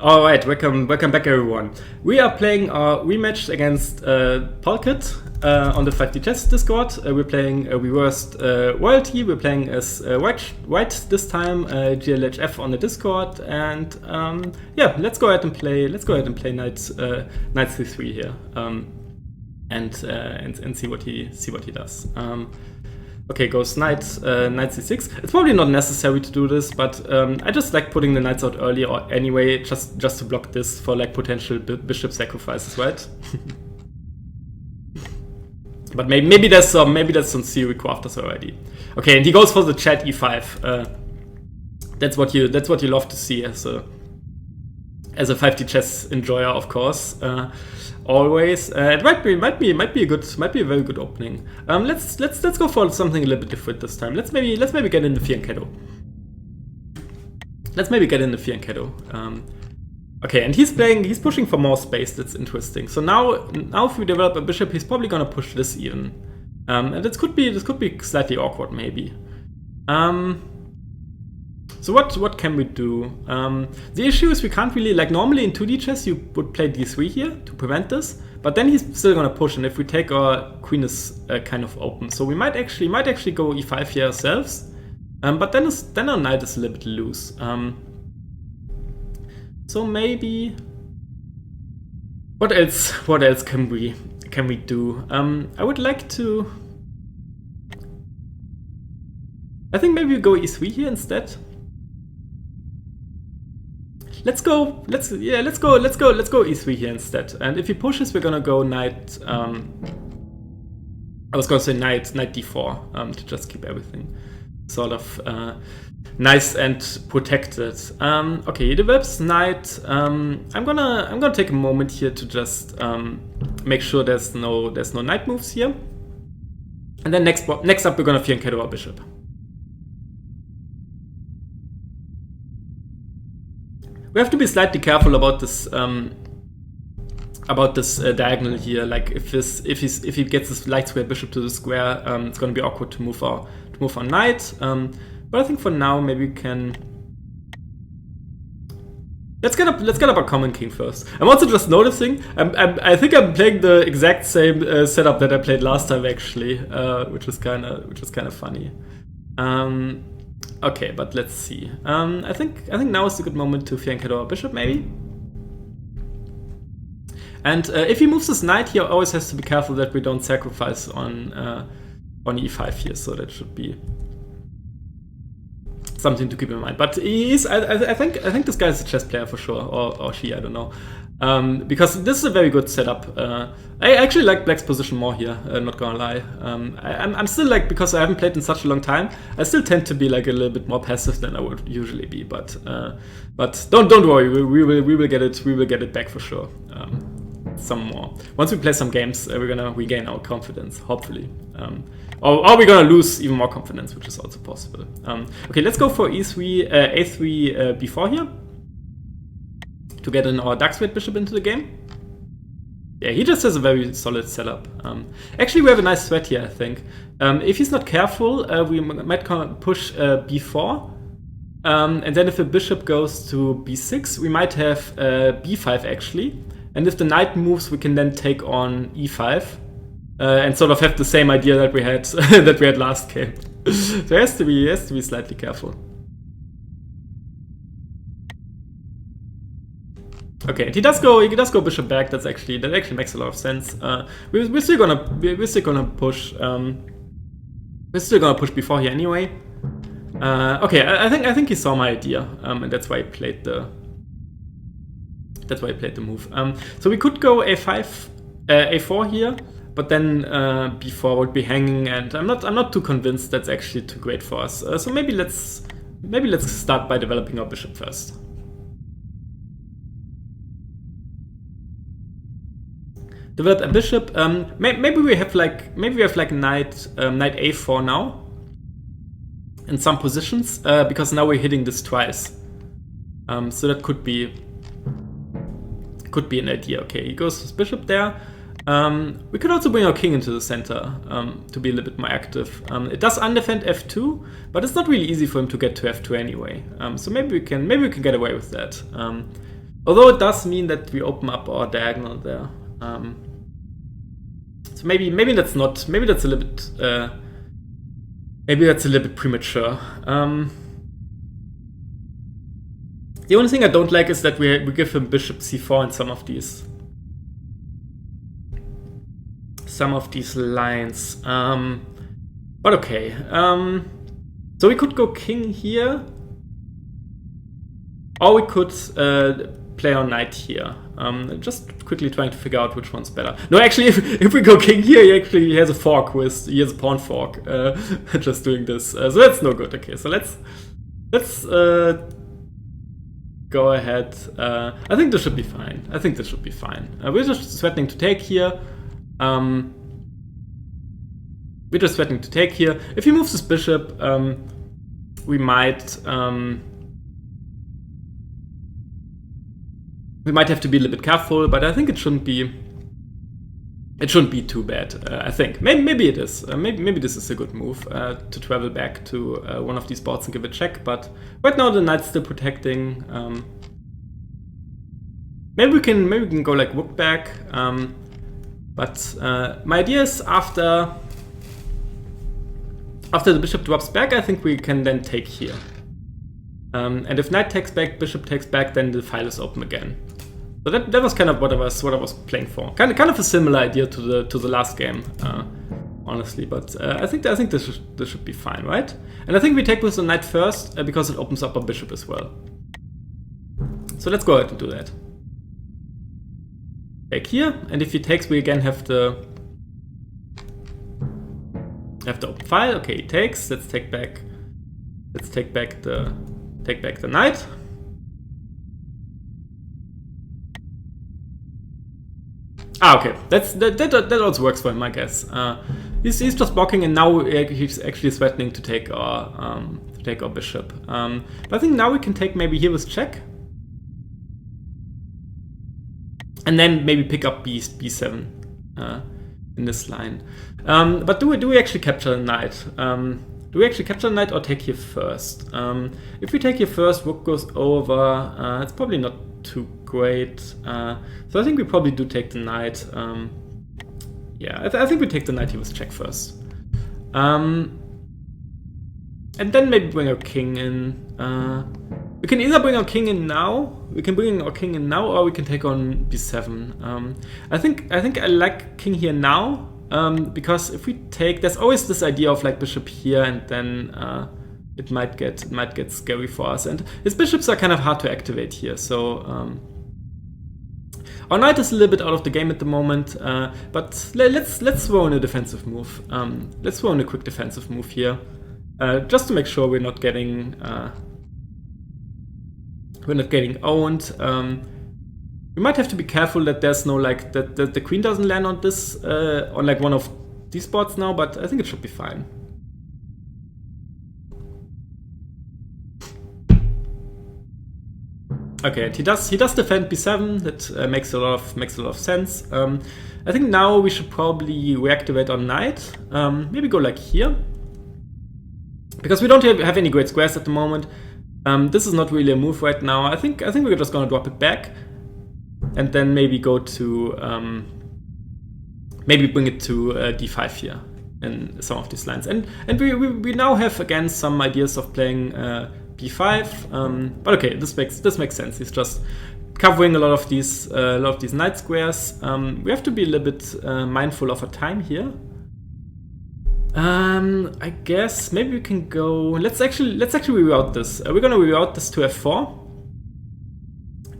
Alright, welcome back everyone. We are playing our rematch against Polkit on the 5D Chess Discord. We're playing Reversed Royalty. We're playing as white this time, GLHF on the Discord, and yeah, let's go ahead and play. Let's go ahead and play knight c3 here, and see what he does. Okay, goes knight c6. It's probably not necessary to do this, but I just like putting the knights out early or anyway, just to block this for like potential bishop sacrifices, right? But maybe there's some theory crafters already. Okay, and he goes for the chat e5. That's what you love to see as a 5D chess enjoyer, of course. Always. It might be a very good opening. Let's go for something a little bit different this time. Let's maybe get in the Fianchetto. Okay, and he's pushing for more space. That's interesting. So now if we develop a bishop, he's probably gonna push this even. And this could be slightly awkward maybe. So what can we do? The issue is we can't really, like normally in 2D chess you would play d3 here to prevent this, but then he's still gonna push, and if we take, our queen is kind of open. So we might actually go e5 here ourselves, but then our knight is a little bit loose. So maybe what else can we do? I would like to. I think maybe we go e3 here instead. Let's go e3 here instead. And if he pushes, we're gonna go knight. I was gonna say knight d4 to just keep everything sort of nice and protected. Okay, he develops knight. I'm gonna take a moment here to just make sure there's no knight moves here. And then next up we're gonna Fianchetto our bishop. We have to be slightly careful about this diagonal here. Like if he gets this light square bishop to the square, it's going to be awkward to move our knight. But I think for now maybe we can. Let's get up our common king first. I'm also just noticing. I think I'm playing the exact same setup that I played last time actually, which is kind of funny. Okay, but let's see. I think now is a good moment to Fianchetto our bishop, maybe. And if he moves his knight, he always has to be careful that we don't sacrifice on e5 here. So that should be something to keep in mind. But he is. I think this guy is a chess player for sure, or she. I don't know. Because this is a very good setup. I actually like Black's position more here, not gonna lie. I'm still like, because I haven't played in such a long time, I still tend to be like a little bit more passive than I would usually be. But don't worry, we will get it back for sure. Some more. Once we play some games, we're gonna regain our confidence, hopefully. Or we're gonna lose even more confidence, which is also possible. Okay, let's go for e3, a3, b4 here, to get in our dark squared bishop into the game. Yeah, he just has a very solid setup. Actually, we have a nice threat here, I think. If he's not careful, we might push b4. And then if the bishop goes to b6, we might have b5 actually. And if the knight moves, we can then take on e5. And sort of have the same idea that we had last game. So he has to be slightly careful. Okay, and he does go bishop back. That actually makes a lot of sense. We're still gonna push. We're still gonna push before here anyway. Okay, I think he saw my idea, and that's why he played the move. So we could go a5, a4 here, but then b4 would be hanging, and I'm not too convinced that's actually too great for us. So maybe let's start by developing our bishop first. Develop a bishop. Maybe we have like knight a4 now in some positions, because now we're hitting this twice. So that could be an idea. Okay, he goes his bishop there. We could also bring our king into the center to be a little bit more active. It does undefend f2, but it's not really easy for him to get to f2 anyway. So maybe we can get away with that. Although it does mean that we open up our diagonal there. So maybe that's not. Maybe that's a little bit. Maybe that's a little bit premature. The only thing I don't like is that we give him bishop c4 in some of these lines. But okay. So we could go king here, or we could play on knight here. Just quickly trying to figure out which one's better. No, actually, if we go king here, he has a fork he has a pawn fork. Just doing this, so that's no good. Okay, so let's go ahead. I think this should be fine. We're just threatening to take here. If he moves his bishop, we might have to be a little bit careful, but I think it shouldn't be too bad. I think maybe it is. Maybe this is a good move to travel back to one of these boards and give a check. But right now the knight's still protecting. Maybe we can go like rook back. But my idea is after the bishop drops back, I think we can then take here. And if knight takes back, bishop takes back, then the file is open again. So that was kind of what I was playing for. Kind of a similar idea to the last game, honestly. But I think this should be fine, right? And I think we take with the knight first because it opens up our bishop as well. So let's go ahead and do that. Take here, and if he takes, we again have the open file. Okay, he takes. Let's take back the knight. Okay, that also works for him, I guess. He's just blocking, and now he's actually threatening to take our bishop. But I think now we can take maybe here with check, and then maybe pick up b7 in this line. But do we actually capture the knight? Do we actually capture the knight or take here first? If we take here first, rook goes over. It's probably not too great. So I think we probably do take the knight. Yeah, I think we take the knight here with check first. And then maybe bring our king in. We can either bring our king in now. Or we can take on b7. I think I like king here now. Because if we take, there's always this idea of like bishop here, and then it might get scary for us. And his bishops are kind of hard to activate here, so our knight is a little bit out of the game at the moment. But let's throw in a defensive move. Let's throw in a quick defensive move here, just to make sure we're not getting owned. We might have to be careful that there's no like that the queen doesn't land on this on like one of these spots now, but I think it should be fine. Okay, and he does defend b7. That makes a lot of sense. I think now we should probably reactivate our knight. Maybe go like here, because we don't have any great squares at the moment. This is not really a move right now. I think we're just gonna drop it back. And then maybe go to, maybe bring it to d5 here in some of these lines. And we now have again some ideas of playing b5. But okay, this makes sense. He's just covering a lot of these knight squares. We have to be a little bit mindful of our time here. I guess maybe we can go. Let's actually reroute this. We're gonna reroute this to f4.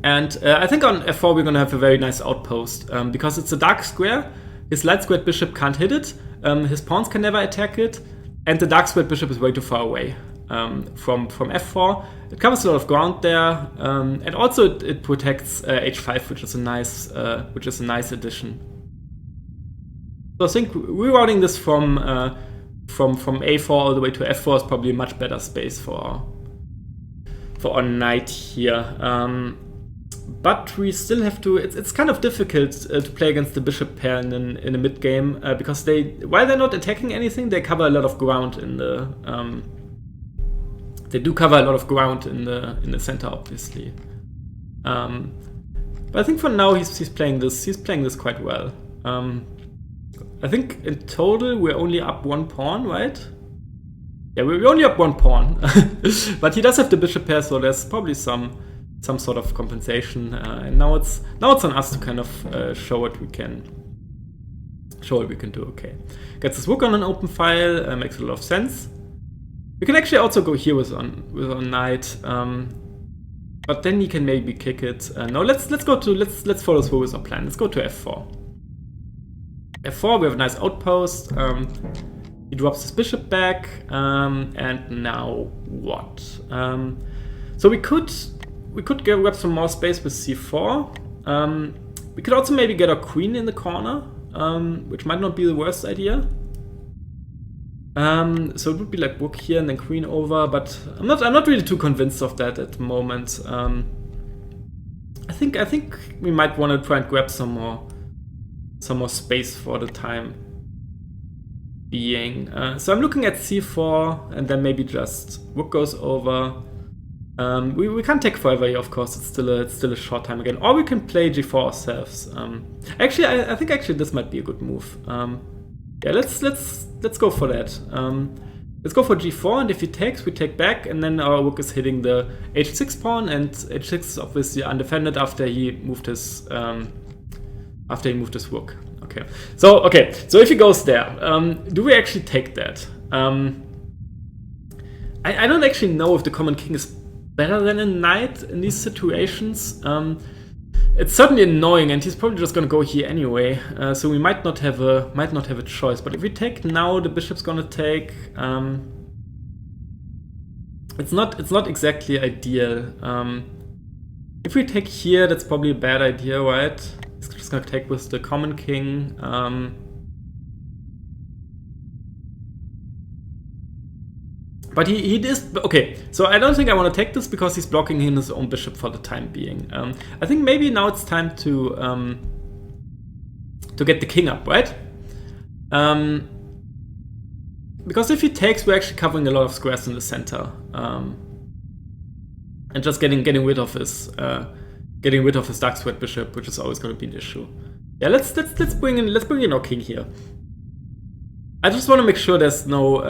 And I think on f4 we're going to have a very nice outpost, because it's a dark square. His light squared bishop can't hit it, his pawns can never attack it, and the dark squared bishop is way too far away from f4. It covers a lot of ground there, and also it protects h5, which is a nice addition. So I think rerouting this from a4 all the way to f4 is probably a much better space for our knight here. But we still have to. It's kind of difficult to play against the bishop pair in a mid game, because while they're not attacking anything, they cover a lot of ground in the. They do cover a lot of ground in the center, obviously. But I think for now he's playing this quite well. I think in total we're only up 1 pawn, right? Yeah, we're only up 1 pawn. But he does have the bishop pair, so there's probably some sort of compensation. And now it's on us to kind of show what we can do. Okay, gets this rook on an open file, makes a lot of sense. We can actually also go here with on knight, but then he can maybe kick it. No, let's follow through with our plan. Let's go to f4. f4, we have a nice outpost. He drops his bishop back, and now what? So we could grab some more space with c4. We could also maybe get our queen in the corner, which might not be the worst idea. So it would be like rook here and then queen over, but I'm not really too convinced of that at the moment. I think we might want to try and grab some more space for the time being. So I'm looking at c4 and then maybe just rook goes over. We can't take forever here, of course. It's still a short time again. Or we can play g4 ourselves. Actually, I think this might be a good move. Yeah, let's go for that. Let's go for g4, and if he takes, we take back, and then our rook is hitting the h6 pawn, and h6 is obviously undefended after he moved his rook. Okay, so if he goes there, do we actually take that? I don't actually know if the common king is better than a knight in these situations. It's certainly annoying, and he's probably just gonna go here anyway. So we might not have a choice. But if we take now, the bishop's gonna take. It's not exactly ideal. If we take here, that's probably a bad idea, right? He's just gonna take with the common king. But he is okay. So I don't think I want to take this because he's blocking in his own bishop for the time being. I think maybe now it's time to get the king up, right? Because if he takes, we're actually covering a lot of squares in the center, and just getting rid of his dark squared bishop, which is always going to be an issue. Yeah, let's bring in our king here. I just want to make sure there's no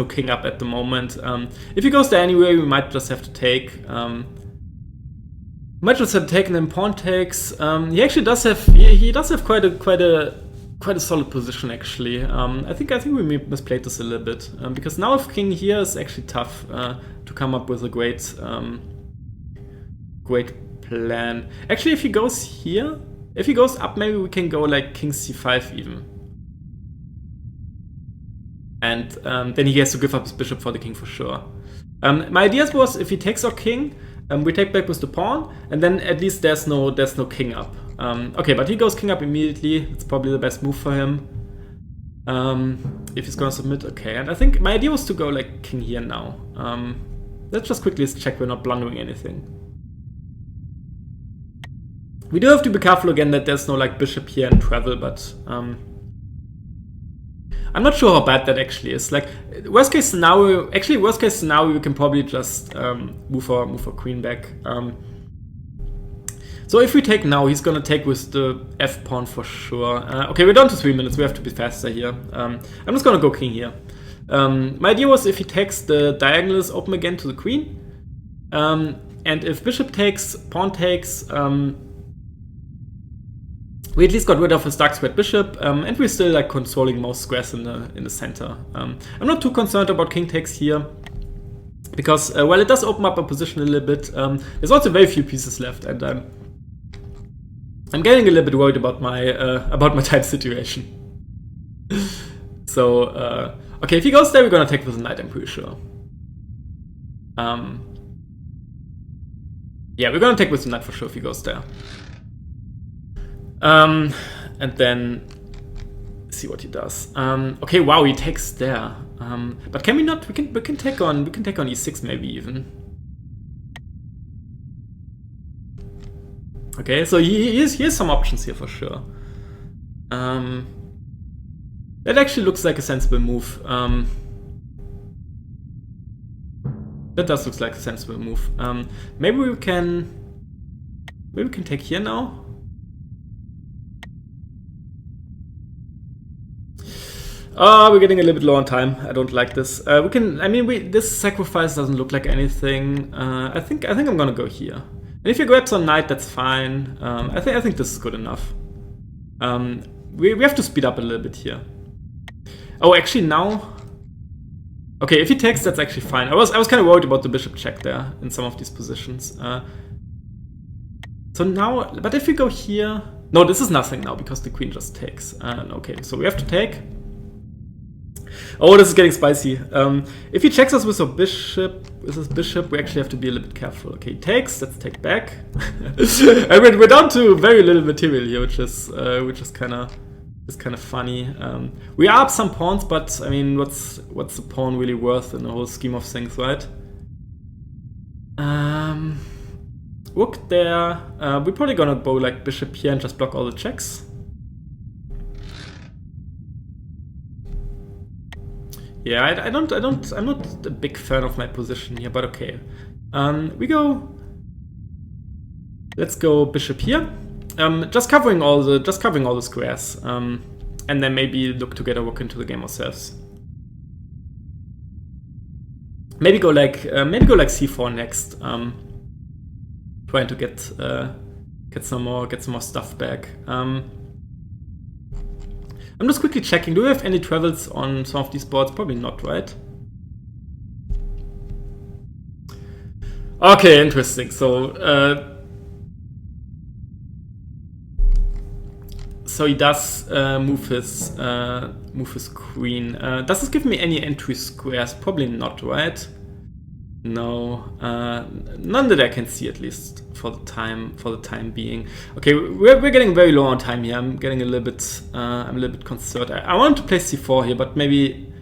king up at the moment. If he goes there anyway, we might just have to take. Might just have taken him pawn takes. He actually does have quite a solid position actually. I think we misplayed this a little bit because now if king here is actually tough to come up with a great plan. Actually, if he goes here, if he goes up, maybe we can go like king c5 even. And then he has to give up his bishop for the king for sure. My idea was if he takes our king, we take back with the pawn, and then at least there's no king up. Okay, but he goes king up immediately. It's probably the best move for him. If he's gonna submit, okay. And I think my idea was to go like king here now. Let's just quickly check we're not blundering anything. We do have to be careful again that there's no like bishop here and travel, but I'm not sure how bad that actually is. Like worst case scenario, we can probably just move our queen back. So if we take now, he's gonna take with the f pawn for sure. Okay, we're down to 3 minutes. We have to be faster here. I'm just gonna go king here. My idea was if he takes, the diagonal is open again to the queen, and if bishop takes, pawn takes. We at least got rid of his dark squared bishop, and we're still like controlling most squares in the center. I'm not too concerned about king takes here, because while it does open up a position a little bit, there's also very few pieces left, and I'm getting a little bit worried about my time situation. So okay, if he goes there, we're gonna take with a knight. I'm pretty sure. Yeah, we're gonna take with the knight for sure if he goes there. And then see what he does. Okay, wow, he takes there. But can we not? We can take on e6 maybe even. Okay, so he has some options here for sure. That actually looks like a sensible move. That does look like a sensible move. Maybe we can Maybe we can take here now. Oh, we're getting a little bit low on time. I don't like this. We can. I mean, this sacrifice doesn't look like anything. I think I'm gonna go here. And if he grabs on knight, that's fine. I think this is good enough. We have to speed up a little bit here. Oh, actually now. Okay, if he takes, that's actually fine. I was kind of worried about the bishop check there in some of these positions. So now, but if we go here, no, this is nothing now because the queen just takes. Okay, so we have to take. Oh, this is getting spicy. If he checks us with a bishop, we actually have to be a little bit careful. Okay, he takes. Let's take back. I mean, we're down to very little material here, which is kind of funny. We are up some pawns, but I mean, what's the pawn really worth in the whole scheme of things, right? Rook there. We're probably gonna go like bishop here and just block all the checks. Yeah, I'm not a big fan of my position here, but okay. Let's go bishop here. Just covering all the squares, and then maybe look to get a rook into the game ourselves. Maybe go like c4 next. Trying to get some more stuff back. I'm just quickly checking. Do we have any travels on some of these boards? Probably not, right? Okay, interesting. So he does move his queen. Does this give me any entry squares? Probably not, right? No, none that I can see, at least for the time being. Okay, we're getting very low on time here. I'm getting a little bit concerned. I want to play c4 here, but maybe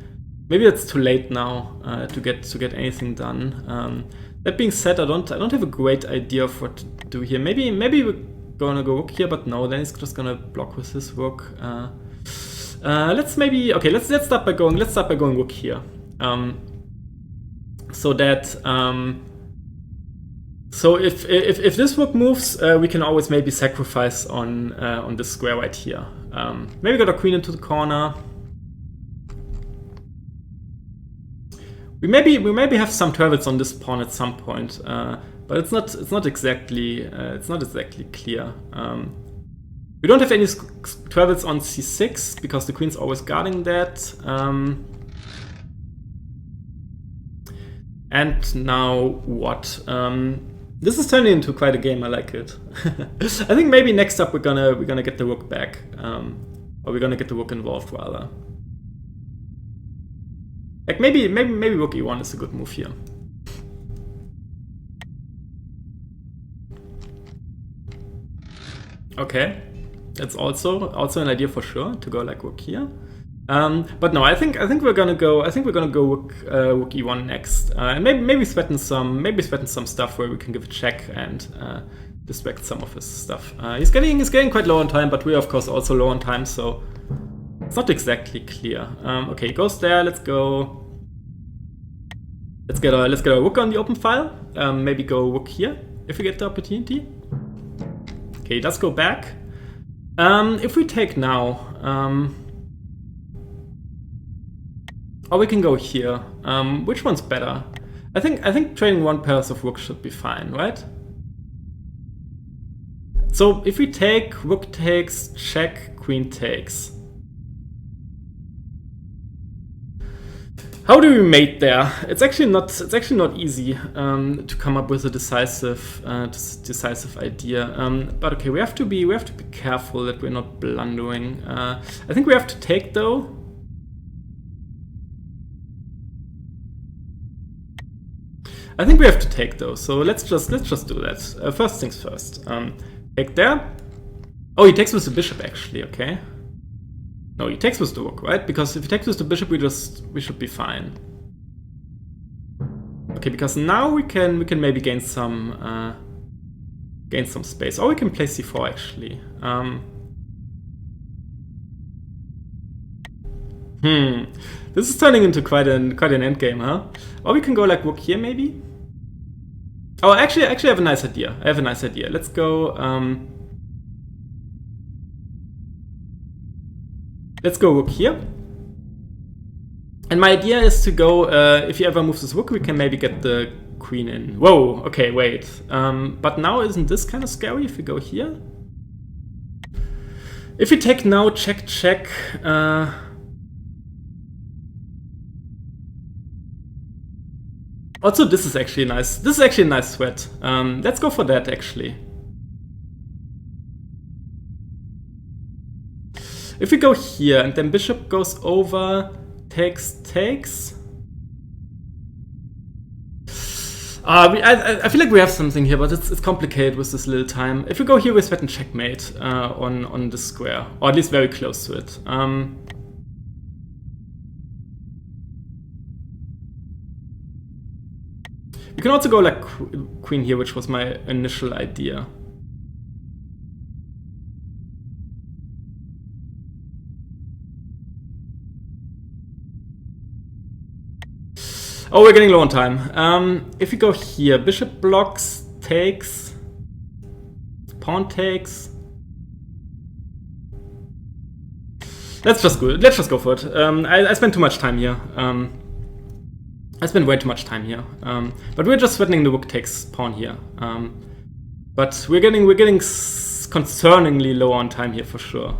it's too late now to get anything done. That being said, I don't have a great idea of what to do here. Maybe we're gonna go rook here, but no, then he's just gonna block with his rook. Let's start by going rook here. So that so if this rook moves, we can always maybe sacrifice on this square right here. Maybe got a queen into the corner. We maybe have some travels on this pawn at some point, but it's not exactly clear. We don't have any travels on c6 because the queen's always guarding that. And now what? This is turning into quite a game. I like it. I think maybe next up we're gonna get the rook back, or we're gonna get the rook involved rather. Like maybe rook e1 is a good move here. Okay, that's also an idea for sure to go like rook here. But no, I think we're gonna go rook e1 next, and maybe threaten some stuff where we can give a check and distract some of his stuff. He's getting quite low on time, but we're of course also low on time, so it's not exactly clear. Okay, he goes there. Let's get a rook on the open file. Maybe go rook here if we get the opportunity. Okay, let's go back. If we take now. Or we can go here. Which one's better? I think trading one pair of rooks should be fine, right? So if we take rook takes, check, queen takes. How do we mate there? It's actually not easy to come up with a decisive idea. But okay, we have to be careful that we're not blundering. I think we have to take though. I think we have to take those, so let's just do that. First things first. Take there. Oh, he takes with the bishop actually. Okay. No, he takes with the rook, right? Because if he takes with the bishop, we should be fine. Okay, because now we can maybe gain some space, or we can play c4 actually. This is turning into quite an endgame, huh? Or we can go like rook here, maybe? Oh, actually, I have a nice idea. Let's go. Let's go rook here. And my idea is to go. If he ever moves this rook, we can maybe get the queen in. Whoa. Okay, wait. But now isn't this kind of scary if we go here? If we take now, check, check. Also, this is actually nice. This is actually a nice threat. Let's go for that, actually. If we go here and then bishop goes over, takes. I feel like we have something here, but it's complicated with this little time. If we go here, we're threatening checkmate on this square, or at least very close to it. You can also go like queen here, which was my initial idea. Oh, we're getting low on time. If we go here, bishop blocks, takes, pawn takes. Let's just go for it. I spent too much time here. I spent way too much time here. But we're just threatening the rook takes pawn here. But we're getting concerningly low on time here for sure.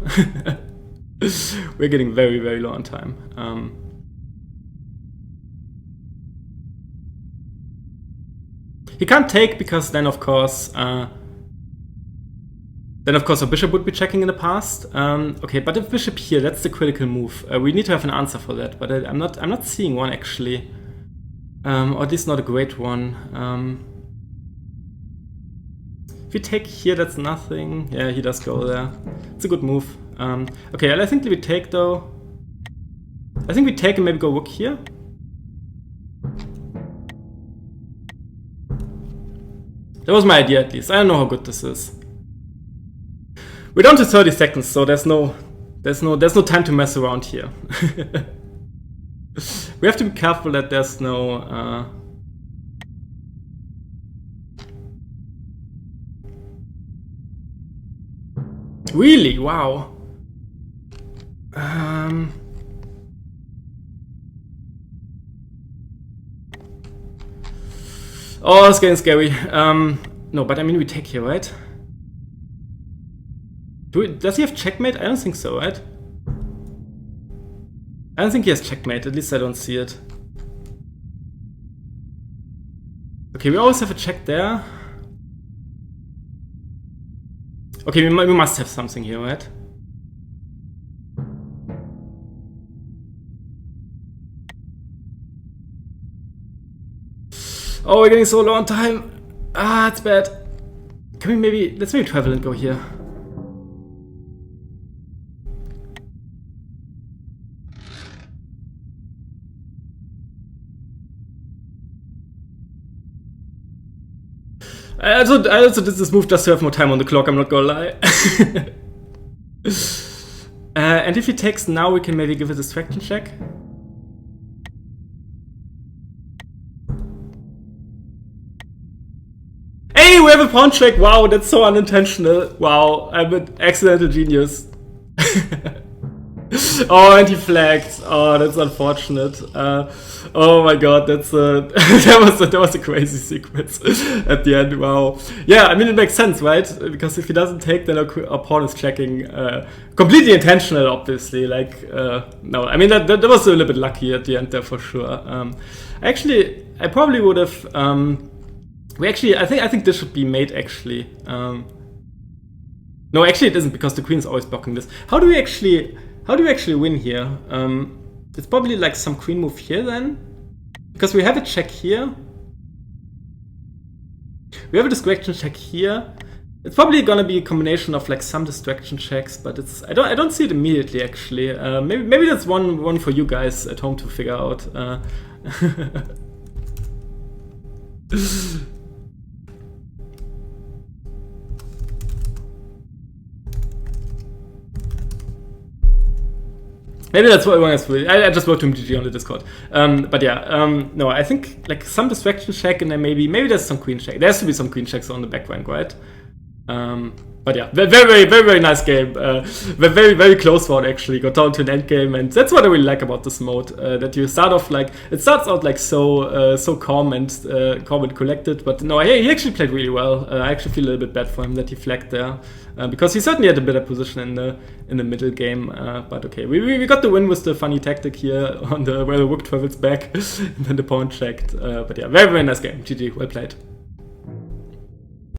We're getting very, very low on time. He can't take because then of course our bishop would be checking in the past. Okay, but if bishop here, that's the critical move. We need to have an answer for that, but I'm not seeing one actually, or at least not a great one. If we take here, that's nothing. Yeah, he does go there. It's a good move. Okay, I think we take though. I think we take and maybe go rook here. That was my idea at least. I don't know how good this is. We're down to 30 seconds, so there's no time to mess around here. We have to be careful that there's no Really? Wow. Oh, it's getting scary. No, but I mean we take here, right? Does he have checkmate? I don't think so, right? I don't think he has checkmate, at least I don't see it. Okay, we always have a check there. Okay, we must have something here, right? Oh, we're getting so low on time. Ah, it's bad. Can we let's maybe travel and go here. I also did this move just to have more time on the clock, I'm not gonna lie. And if he takes now, we can maybe give a distraction check. Hey, we have a pawn check! Wow, that's so unintentional. Wow, I'm an accidental genius. Oh, and he flagged. Oh, that's unfortunate. Oh my god, that's that was a crazy sequence at the end. Wow. Yeah, I mean it makes sense, right? Because if he doesn't take, then our pawn is checking. Completely intentional, obviously. Like no, I mean that was a little bit lucky at the end there for sure. Actually, I probably would have. I think this should be mate actually. No, actually it isn't because the queen is always blocking this. How do we actually win here? It's probably like some queen move here then, because we have a check here. We have a distraction check here. It's probably gonna be a combination of like some distraction checks, but I don't see it immediately actually. Maybe that's one for you guys at home to figure out. Maybe that's what everyone has. I just wrote to him GG on the Discord. But yeah, no, I think like some distraction check, and then maybe there's some queen check. There has to be some queen checks on the back rank, right? But yeah, very nice game. Very close one actually. Got down to an end game, and that's what I really like about this mode. That you start off like it starts out like so calm and collected. But no, he actually played really well. I actually feel a little bit bad for him that he flagged there, because he certainly had a better position in the middle game. But okay, we got the win with the funny tactic here on the where the rook travels back and then the pawn checked. But yeah, very nice game. GG, well played.